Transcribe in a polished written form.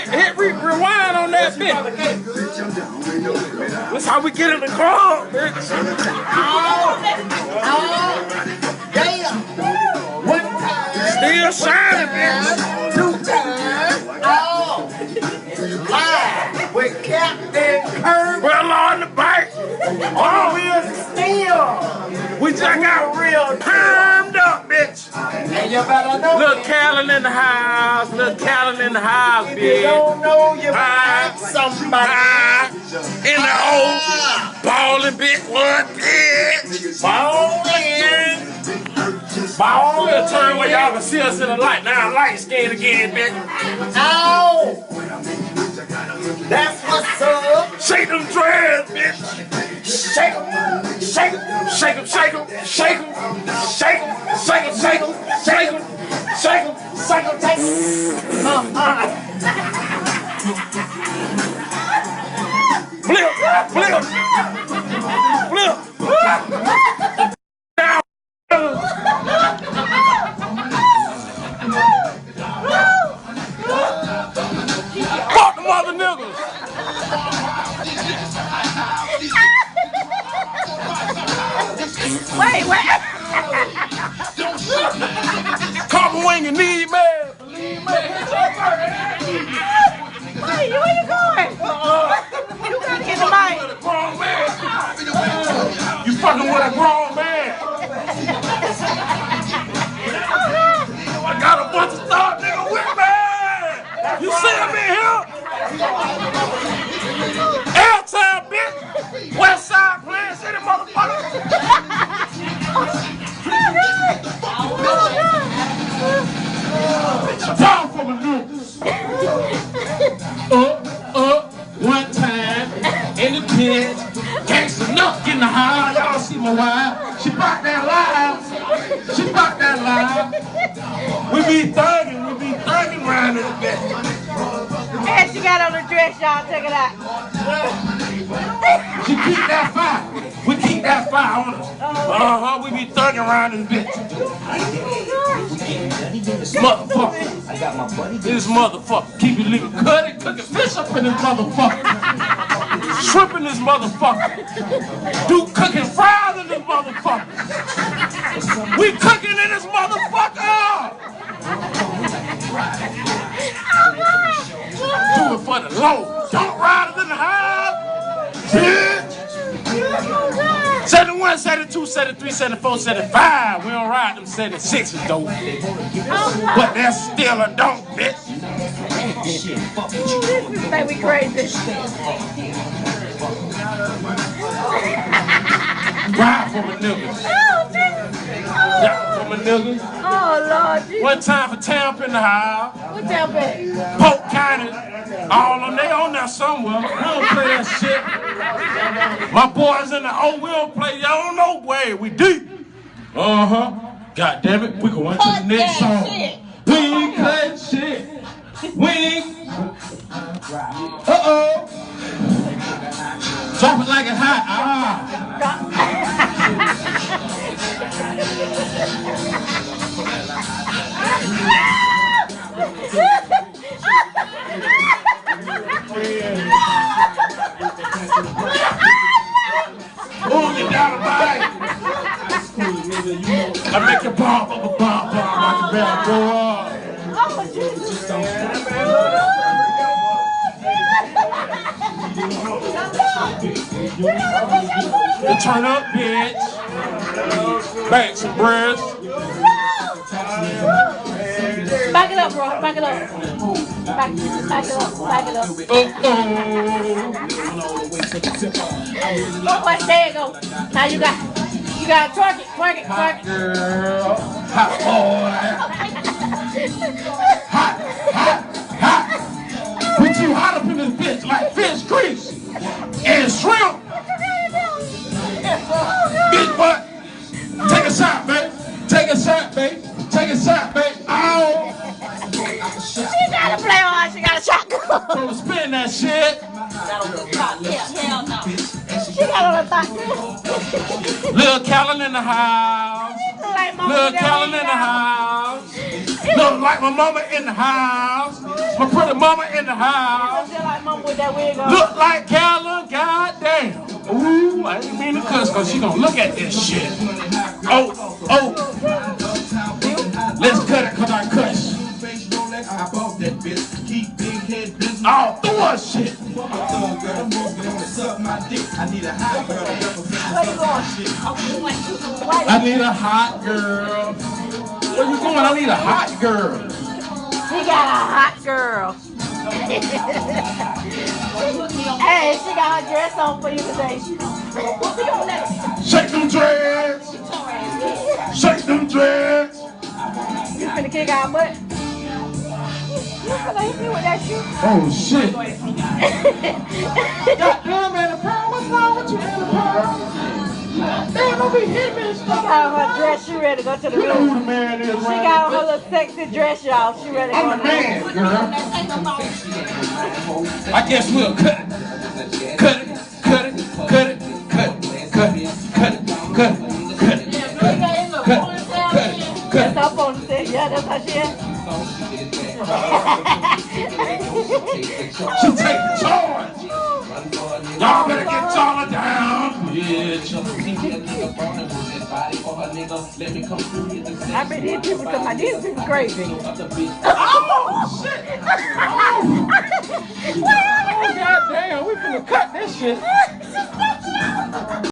hit rewind on that bitch. That's how we get in the club, bitch. Damn. One time. Still shining, bitch. Two times. With Captain Curt. Well on the bike. Oh, real steel. We just got real permed up, bitch. And you better know. Little Callan in the house. Little Callan in the house, If bitch. you don't know, you find somebody. In the old ballin' big one, bitch. Ballin'. Ballin'. Turn where y'all can see us in the light. Now I'm light skinned again, bitch. Ow. That's what's up. Shake them dreads, bitch. Shake 'em. Shake 'em. Shake 'em, shake 'em, shake 'em, shake 'em, shake 'em, shake 'em, shake 'em, shake 'em, Shake 'em. Take 'em. flip, flip, flip. Down. Fuck them other niggas. Wait. Copper when you need me. Wait, where you going? You gotta get the mic. Grown man. You fucking with a grown man. I got a bunch of star niggas with me. You see him in here? Airtime, bitch. West side playing city, motherfucker. Down from a niggas. One time in the pit. Gangsta Nuck in the house. Y'all see my wife. She bought that live. She bought that live. We be thugging around this bitch. And she got on the dress, y'all. Check it out. She keep that fire. We keep that fire on us. We be thugging around this bitch. This motherfucker. This motherfucker. Keep it leaving cutting, cooking fish up in this motherfucker. Shrimp in this motherfucker. Do cooking fries in this motherfucker. We cooking in this motherfucker. Do it for the low. Don't ride it in the house. Bitch. 71, 72, 73, 74, 75. We don't ride them 76s though. But that's still a don't, bitch. This make me crazy. Ride for my niggas. Ride for my niggas. Oh, Lord. One time for Tampa in the house. What Tampa? Polk County. All of them, they on there somewhere. We don't play that shit. My boys in the we don't play. Y'all don't know way. We deep. God damn it. We going to the next song. We ain't cut shit. We ain't. Drop it like it's hot. Move it down the bike. I make your bomb like a bad boy. Oh, Jesus. Turn up, bitch. Back some breads. Back it up, bro. Back it up. Back it up. Back it up. What? There you go. Now you got twerk it. Girl. Hot boy. Hot. We too hot up in this bitch like fish grease and shrimp. Big butt. Take a shot, baby. Take a shot, baby. Ow. She gotta play on. She got a shotgun. So spin that shit. She got on a thought. Little Callan in the house. Like Little Callan in the house. It's Look like my mama in the house. My pretty mama in the house. Just like mama with that wig on. Look like Calla, goddamn. Ooh, I ain't mean to cuss because she gonna look at this shit. Oh. Let's cut it because I cuss. Oh, through her shit. I need a hot girl. Where you going? I need a hot girl. She got a hot girl. Hey, she got her dress on for you today. Shake them dreads. Shake them dreads. You finna kick our butt? You finna hit me with that shoe? Oh, shit. Goddamn, Anna Pearl, what's wrong with you, Anna Pearl? Damn, don't be hitting me and She stuff. got on her dress, she ready to go to the You know who room. the man is, She right? got on her little sexy dress, y'all. She ready to go I'm to the the room. man, girl. I guess we'll cut it. Cut it, cut it, cut it, cut it, cut it, cut it, cut it, cut it, cut it, cut it. That's her phone said, yeah, that's how she is. She take charge. Y'all better get y'all down, bitch. I bet these people talking about these people crazy. Oh, shit. Oh, goddamn, we finna cut this shit.